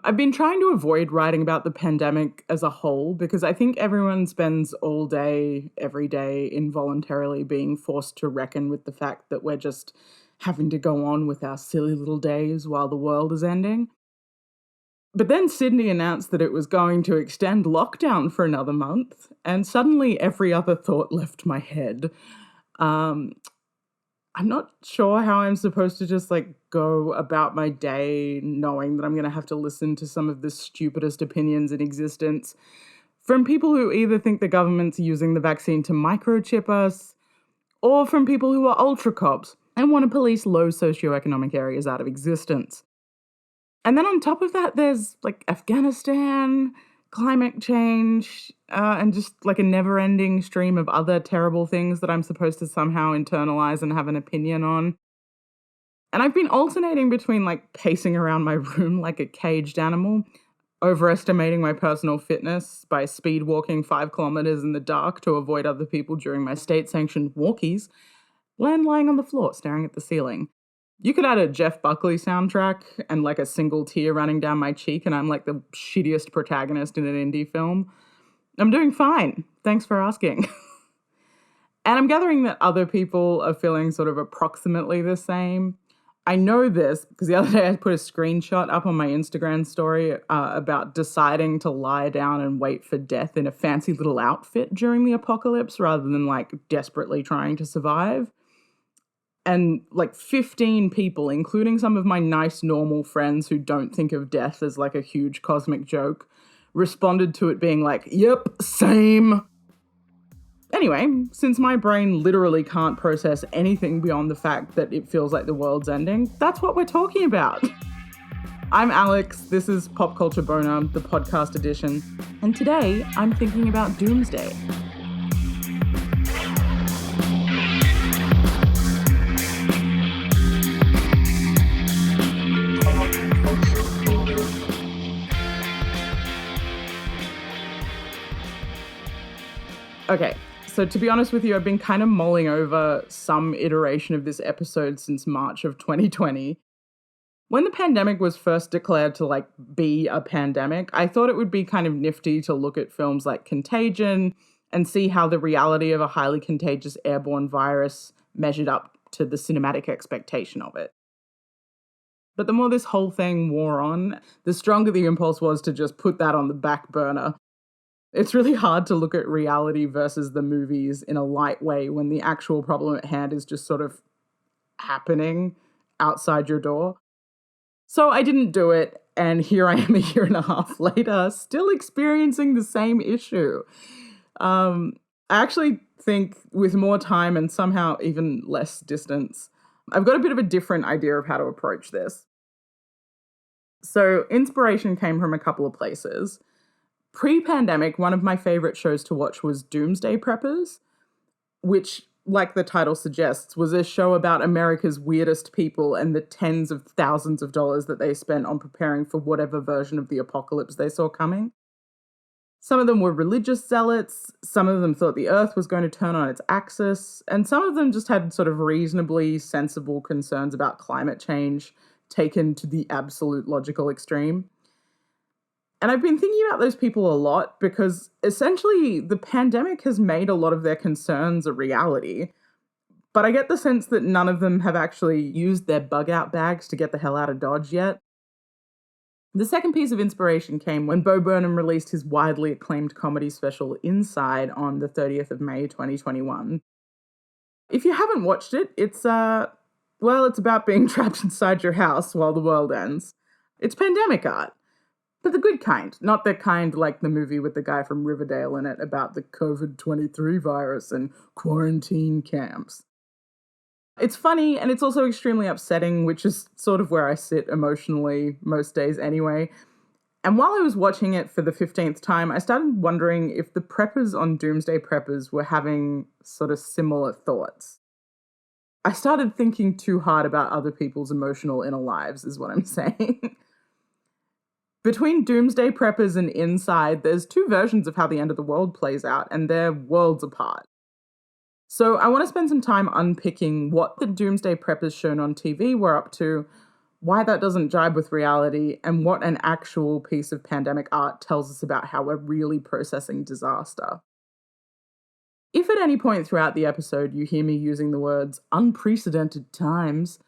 I've been trying to avoid writing about the pandemic as a whole because I think everyone spends all day, every day, involuntarily being forced to reckon with the fact that we're just having to go on with our silly little days while the world is ending. But then Sydney announced that it was going to extend lockdown for another month, and suddenly every other thought left my head. Um, I'm not sure how I'm supposed to just go about my day knowing that I'm going to have to listen to some of the stupidest opinions in existence from people who either think the government's using the vaccine to microchip us or from people who are ultra cops and want to police low socioeconomic areas out of existence. And then on top of that, there's Afghanistan, climate change, and just a never ending stream of other terrible things that I'm supposed to somehow internalize and have an opinion on. And I've been alternating between pacing around my room like a caged animal, overestimating my personal fitness by speed walking 5 kilometers in the dark to avoid other people during my state sanctioned walkies, and lying on the floor staring at the ceiling. You could add a Jeff Buckley soundtrack and a single tear running down my cheek, and I'm the shittiest protagonist in an indie film. I'm doing fine. Thanks for asking. And I'm gathering that other people are feeling sort of approximately the same. I know this because the other day I put a screenshot up on my Instagram story about deciding to lie down and wait for death in a fancy little outfit during the apocalypse rather than desperately trying to survive. And 15 people, including some of my nice, normal friends who don't think of death as a huge cosmic joke, responded to it being yep, same. Anyway, since my brain literally can't process anything beyond the fact that it feels like the world's ending, that's what we're talking about. I'm Alex, this is Pop Culture Burnham, the podcast edition, and today I'm thinking about Doomsday. Okay, so to be honest with you, I've been kind of mulling over some iteration of this episode since March of 2020. When the pandemic was first declared to be a pandemic, I thought it would be kind of nifty to look at films like Contagion and see how the reality of a highly contagious airborne virus measured up to the cinematic expectation of it. But the more this whole thing wore on, the stronger the impulse was to just put that on the back burner. It's really hard to look at reality versus the movies in a light way when the actual problem at hand is just sort of happening outside your door. So I didn't do it, and here I am a year and a half later, still experiencing the same issue. I actually think with more time and somehow even less distance, I've got a bit of a different idea of how to approach this. So inspiration came from a couple of places. Pre-pandemic, one of my favorite shows to watch was Doomsday Preppers, which, like the title suggests, was a show about America's weirdest people and the tens of thousands of dollars that they spent on preparing for whatever version of the apocalypse they saw coming. Some of them were religious zealots, some of them thought the Earth was going to turn on its axis, and some of them just had sort of reasonably sensible concerns about climate change taken to the absolute logical extreme. And I've been thinking about those people a lot because essentially the pandemic has made a lot of their concerns a reality. But I get the sense that none of them have actually used their bug out bags to get the hell out of Dodge yet. The second piece of inspiration came when Bo Burnham released his widely acclaimed comedy special Inside on the 30th of May 2021. If you haven't watched it, it's about being trapped inside your house while the world ends. It's pandemic art. But the good kind, not the kind like the movie with the guy from Riverdale in it about the COVID-23 virus and quarantine camps. It's funny, and it's also extremely upsetting, which is sort of where I sit emotionally most days anyway. And while I was watching it for the 15th time, I started wondering if the preppers on Doomsday Preppers were having sort of similar thoughts. I started thinking too hard about other people's emotional inner lives, is what I'm saying. Between Doomsday Preppers and Inside, there's two versions of how the end of the world plays out, and they're worlds apart. So I want to spend some time unpicking what the Doomsday Preppers shown on TV were up to, why that doesn't jibe with reality, and what an actual piece of pandemic art tells us about how we're really processing disaster. If at any point throughout the episode you hear me using the words unprecedented times,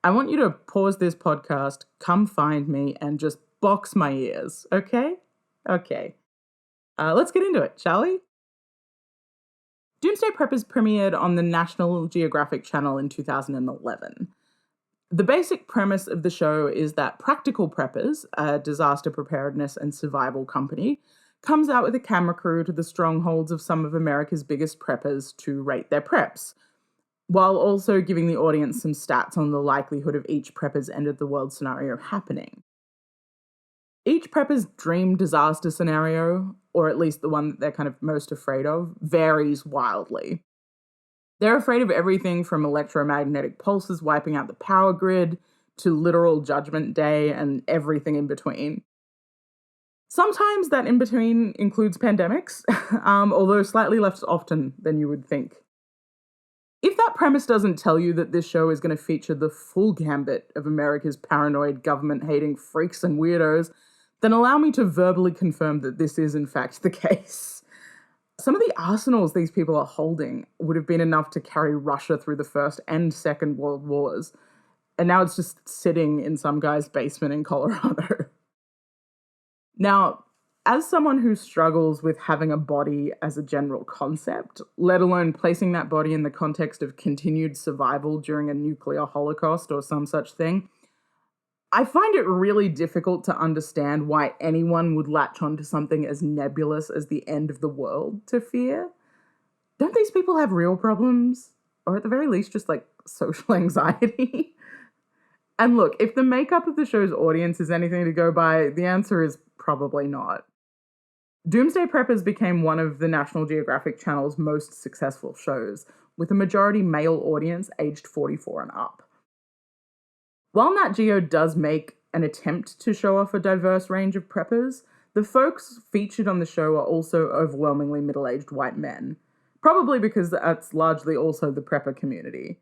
I want you to pause this podcast, come find me, and just box my ears, okay? Okay. Let's get into it, shall we? Doomsday Preppers premiered on the National Geographic Channel in 2011. The basic premise of the show is that Practical Preppers, a disaster preparedness and survival company, comes out with a camera crew to the strongholds of some of America's biggest preppers to rate their preps, while also giving the audience some stats on the likelihood of each prepper's end-of-the-world scenario happening. Each prepper's dream disaster scenario, or at least the one that they're kind of most afraid of, varies wildly. They're afraid of everything from electromagnetic pulses wiping out the power grid to literal Judgment Day and everything in between. Sometimes that in between includes pandemics, although slightly less often than you would think. If that premise doesn't tell you that this show is going to feature the full gambit of America's paranoid, government-hating freaks and weirdos, then allow me to verbally confirm that this is in fact the case. Some of the arsenals these people are holding would have been enough to carry Russia through the First and Second World Wars, and now it's just sitting in some guy's basement in Colorado. Now, as someone who struggles with having a body as a general concept, let alone placing that body in the context of continued survival during a nuclear holocaust or some such thing, I find it really difficult to understand why anyone would latch onto something as nebulous as the end of the world to fear. Don't these people have real problems? Or at the very least, just like social anxiety? And look, if the makeup of the show's audience is anything to go by, the answer is probably not. Doomsday Preppers became one of the National Geographic Channel's most successful shows, with a majority male audience aged 44 and up. While Nat Geo does make an attempt to show off a diverse range of preppers, the folks featured on the show are also overwhelmingly middle-aged white men, probably because that's largely also the prepper community.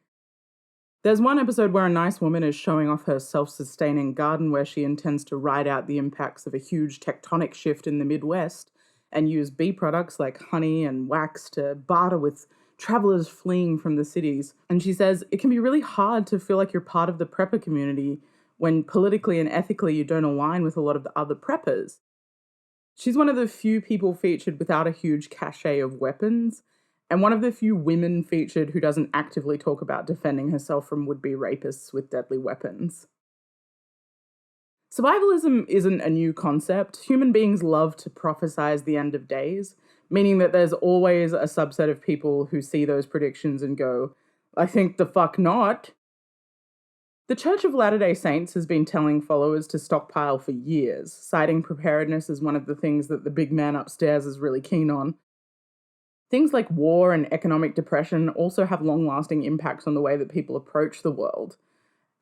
There's one episode where a nice woman is showing off her self-sustaining garden where she intends to ride out the impacts of a huge tectonic shift in the Midwest and use bee products like honey and wax to barter with travelers fleeing from the cities. And she says, it can be really hard to feel like you're part of the prepper community when politically and ethically you don't align with a lot of the other preppers. She's one of the few people featured without a huge cachet of weapons, and one of the few women featured who doesn't actively talk about defending herself from would-be rapists with deadly weapons. Survivalism isn't a new concept. Human beings love to prophesize the end of days, meaning that there's always a subset of people who see those predictions and go, I think the fuck not. The Church of Latter-day Saints has been telling followers to stockpile for years, citing preparedness as one of the things that the big man upstairs is really keen on. Things like war and economic depression also have long-lasting impacts on the way that people approach the world.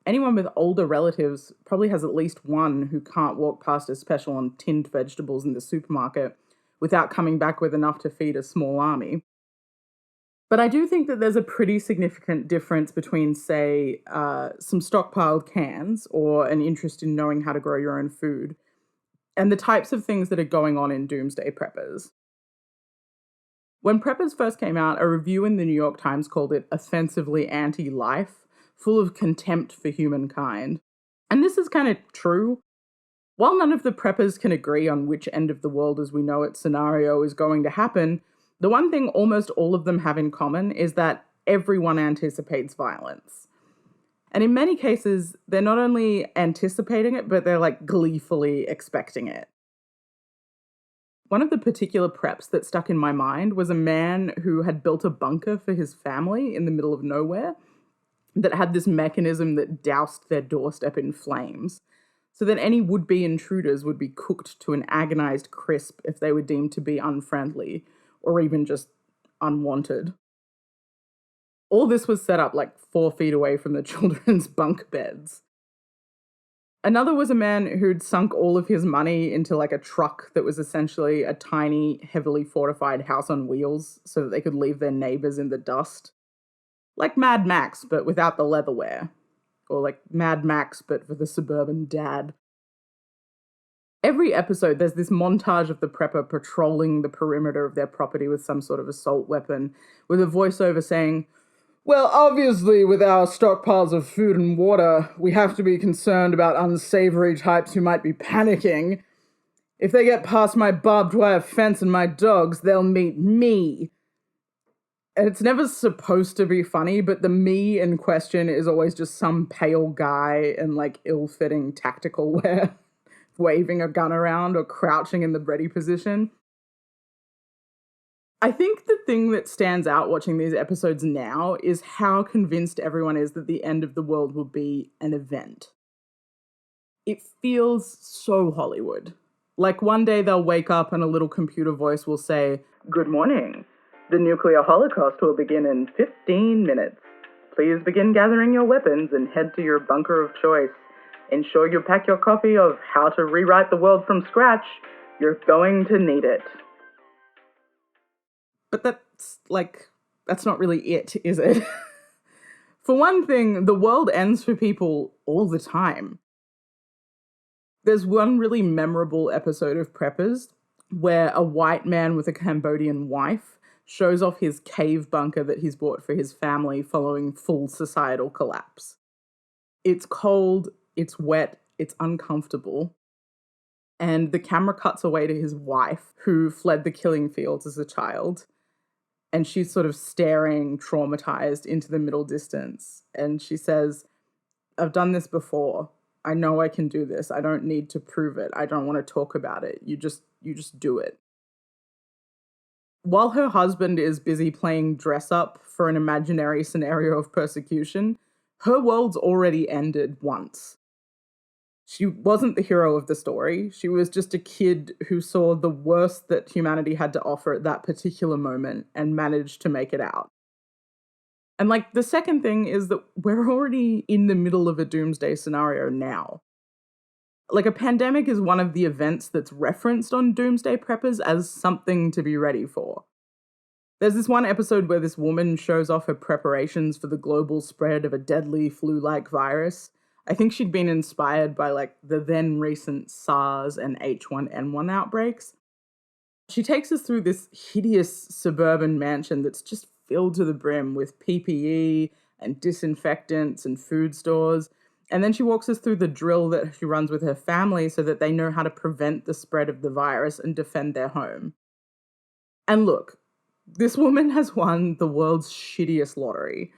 Anyone with older relatives probably has at least one who can't walk past a special on tinned vegetables in the supermarket without coming back with enough to feed a small army. But I do think that there's a pretty significant difference between, say, some stockpiled cans or an interest in knowing how to grow your own food, and the types of things that are going on in Doomsday Preppers. When Preppers first came out, a review in the New York Times called it offensively anti-life, full of contempt for humankind. And this is kind of true. While none of the preppers can agree on which end of the world as we know it scenario is going to happen, the one thing almost all of them have in common is that everyone anticipates violence. And in many cases, they're not only anticipating it, but they're like gleefully expecting it. One of the particular preps that stuck in my mind was a man who had built a bunker for his family in the middle of nowhere that had this mechanism that doused their doorstep in flames, so that any would-be intruders would be cooked to an agonized crisp if they were deemed to be unfriendly, or even just unwanted. All this was set up like 4 feet away from the children's bunk beds. Another was a man who'd sunk all of his money into like a truck that was essentially a tiny, heavily fortified house on wheels so that they could leave their neighbors in the dust. Like Mad Max, but without the leatherware. or like Mad Max, but for the suburban dad. Every episode, there's this montage of the prepper patrolling the perimeter of their property with some sort of assault weapon, with a voiceover saying, "Well, obviously, with our stockpiles of food and water, we have to be concerned about unsavory types who might be panicking. If they get past my barbed wire fence and my dogs, they'll meet me." And it's never supposed to be funny, but the me in question is always just some pale guy in like ill-fitting tactical wear, waving a gun around or crouching in the ready position. I think the thing that stands out watching these episodes now is how convinced everyone is that the end of the world will be an event. It feels so Hollywood. Like one day they'll wake up and a little computer voice will say, "Good morning. The nuclear holocaust will begin in 15 minutes. Please begin gathering your weapons and head to your bunker of choice. Ensure you pack your copy of How to Rewrite the World from Scratch. You're going to need it." But that's not really it, is it? For one thing, the world ends for people all the time. There's one really memorable episode of Preppers where a white man with a Cambodian wife shows off his cave bunker that he's bought for his family following full societal collapse. It's cold, it's wet, it's uncomfortable. And the camera cuts away to his wife, who fled the killing fields as a child. And she's sort of staring, traumatized, into the middle distance. And she says, "I've done this before. I know I can do this. I don't need to prove it. I don't want to talk about it. You just do it." While her husband is busy playing dress up for an imaginary scenario of persecution, her world's already ended once. She wasn't the hero of the story. She was just a kid who saw the worst that humanity had to offer at that particular moment and managed to make it out. And like the second thing is that we're already in the middle of a doomsday scenario now. Like a pandemic is one of the events that's referenced on Doomsday Preppers as something to be ready for. There's this one episode where this woman shows off her preparations for the global spread of a deadly flu-like virus. I think she'd been inspired by like the then recent SARS and H1N1 outbreaks. She takes us through this hideous suburban mansion that's just filled to the brim with PPE and disinfectants and food stores. And then she walks us through the drill that she runs with her family so that they know how to prevent the spread of the virus and defend their home. And look, this woman has won the world's shittiest lottery.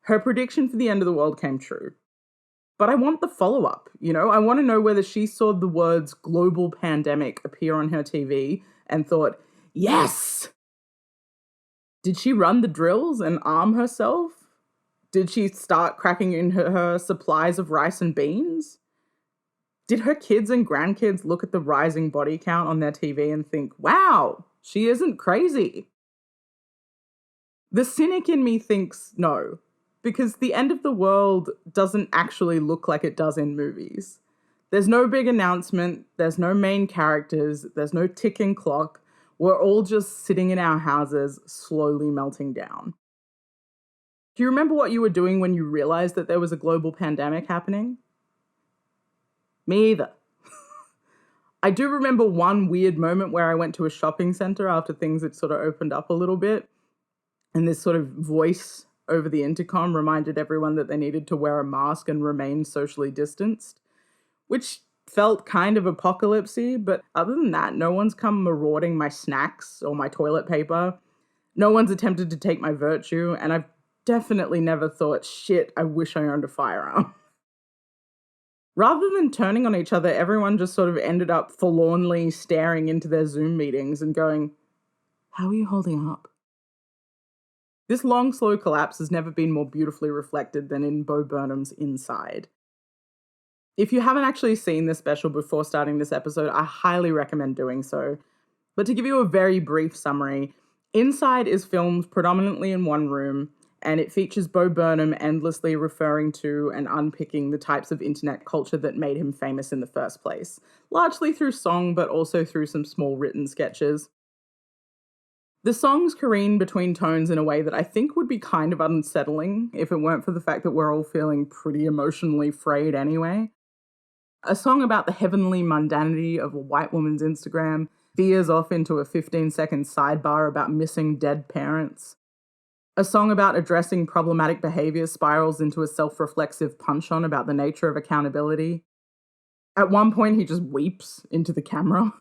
Her prediction for the end of the world came true. But I want the follow-up, I want to know whether she saw the words global pandemic appear on her TV and thought, yes! Did she run the drills and arm herself? Did she start cracking in her supplies of rice and beans? Did her kids and grandkids look at the rising body count on their TV and think, wow, she isn't crazy? The cynic in me thinks no, because the end of the world doesn't actually look like it does in movies. There's no big announcement, there's no main characters, there's no ticking clock. We're all just sitting in our houses, slowly melting down. Do you remember what you were doing when you realized that there was a global pandemic happening? Me either. I do remember one weird moment where I went to a shopping center after things had sort of opened up a little bit, and this sort of voice over the intercom reminded everyone that they needed to wear a mask and remain socially distanced, which felt kind of apocalypse-y, but other than that, no one's come marauding my snacks or my toilet paper. No one's attempted to take my virtue, and I've definitely never thought, shit, I wish I owned a firearm. Rather than turning on each other, everyone just sort of ended up forlornly staring into their Zoom meetings and going, how are you holding up? This long, slow collapse has never been more beautifully reflected than in Bo Burnham's Inside. If you haven't actually seen this special before starting this episode, I highly recommend doing so. But to give you a very brief summary, Inside is filmed predominantly in one room, and it features Bo Burnham endlessly referring to and unpicking the types of internet culture that made him famous in the first place, largely through song, but also through some small written sketches. The songs careen between tones in a way that I think would be kind of unsettling if it weren't for the fact that we're all feeling pretty emotionally frayed anyway. A song about the heavenly mundanity of a white woman's Instagram veers off into a 15-second sidebar about missing dead parents. A song about addressing problematic behavior spirals into a self-reflexive punch-on about the nature of accountability. At one point, he just weeps into the camera.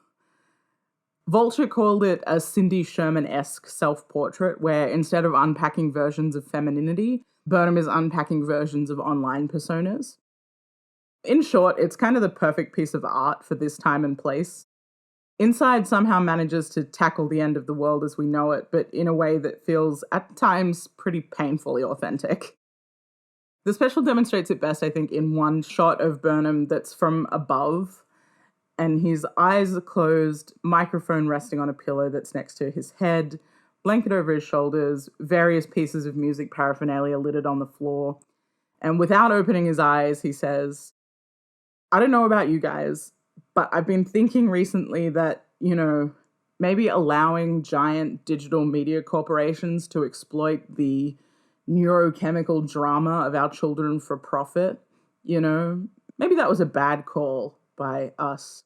Vulture called it a Cindy Sherman-esque self-portrait where instead of unpacking versions of femininity, Burnham is unpacking versions of online personas. In short, it's kind of the perfect piece of art for this time and place. Inside somehow manages to tackle the end of the world as we know it, but in a way that feels, at times, pretty painfully authentic. The special demonstrates it best, I think, in one shot of Burnham that's from above, and his eyes are closed, microphone resting on a pillow that's next to his head, blanket over his shoulders, various pieces of music paraphernalia littered on the floor. And without opening his eyes, he says, I don't know about you guys, but I've been thinking recently that, maybe allowing giant digital media corporations to exploit the neurochemical drama of our children for profit, maybe that was a bad call by us.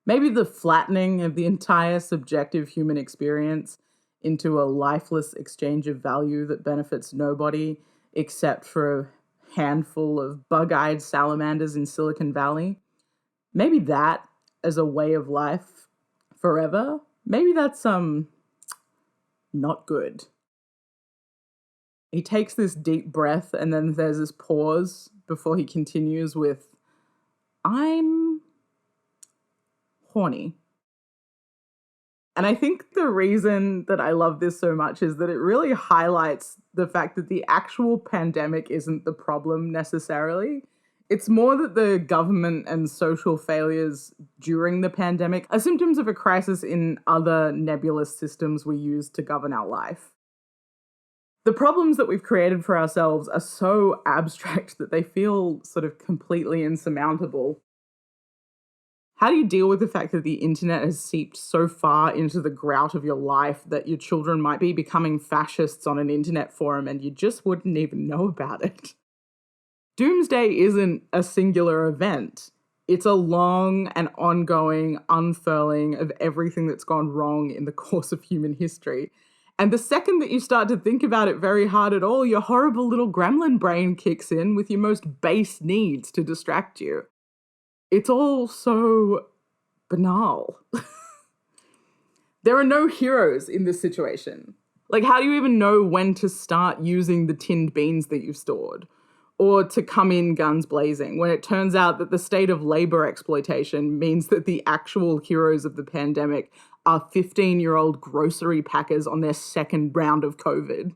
Maybe the flattening of the entire subjective human experience into a lifeless exchange of value that benefits nobody except for a handful of bug-eyed salamanders in Silicon Valley. Maybe that as a way of life forever, maybe that's not good. He takes this deep breath and then there's this pause before he continues with, I'm horny. And I think the reason that I love this so much is that it really highlights the fact that the actual pandemic isn't the problem necessarily. It's more that the government and social failures during the pandemic are symptoms of a crisis in other nebulous systems we use to govern our life. The problems that we've created for ourselves are so abstract that they feel sort of completely insurmountable. How do you deal with the fact that the internet has seeped so far into the grout of your life that your children might be becoming fascists on an internet forum and you just wouldn't even know about it? Doomsday isn't a singular event. It's a long and ongoing unfurling of everything that's gone wrong in the course of human history. And the second that you start to think about it very hard at all, your horrible little gremlin brain kicks in with your most base needs to distract you. It's all so banal. There are no heroes in this situation. Like, how do you even know when to start using the tinned beans that you've stored? Or to come in guns blazing when it turns out that the state of labor exploitation means that the actual heroes of the pandemic are 15-year-old grocery packers on their second round of COVID.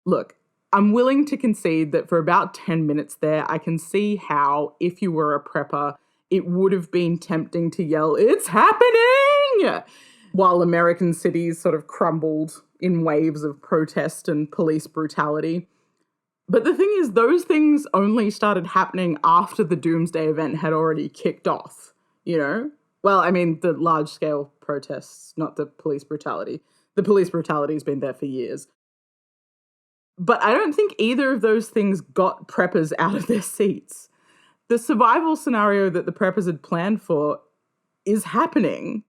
Look, I'm willing to concede that for about 10 minutes there, I can see how, if you were a prepper, it would have been tempting to yell, "It's happening!" while American cities sort of crumbled in waves of protest and police brutality. But the thing is, those things only started happening after the Doomsday event had already kicked off, Well, I mean, the large-scale protests, not the police brutality. The police brutality has been there for years. But I don't think either of those things got preppers out of their seats. The survival scenario that the preppers had planned for is happening.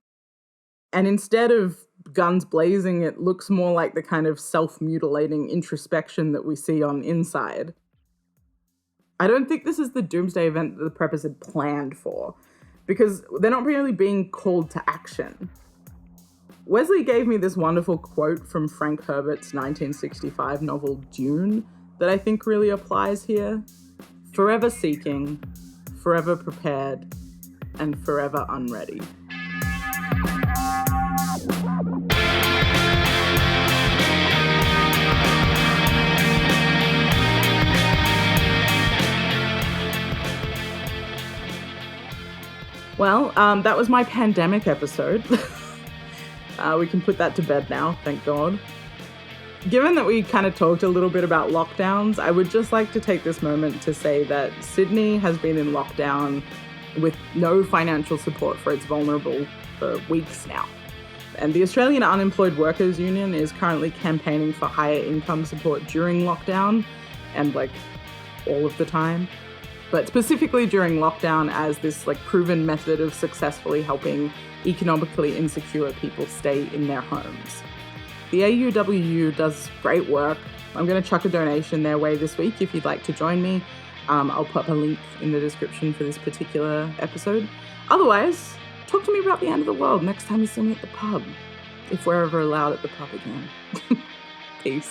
And instead of guns blazing, it looks more like the kind of self-mutilating introspection that we see on Inside. I don't think this is the Doomsday event that the preppers had planned for, because they're not really being called to action. Wesley gave me this wonderful quote from Frank Herbert's 1965 novel Dune that I think really applies here. Forever seeking, forever prepared, and forever unready. Well, that was my pandemic episode. We can put that to bed now, thank God. Given that we kind of talked a little bit about lockdowns, I would just like to take this moment to say that Sydney has been in lockdown with no financial support for its vulnerable for weeks now. And the Australian Unemployed Workers Union is currently campaigning for higher income support during lockdown and like all of the time. But specifically during lockdown as this like proven method of successfully helping economically insecure people stay in their homes. The AUWU does great work. I'm going to chuck a donation their way this week if you'd like to join me. I'll put a link in the description for this particular episode. Otherwise, talk to me about the end of the world next time you see me at the pub, if we're ever allowed at the pub again. Peace.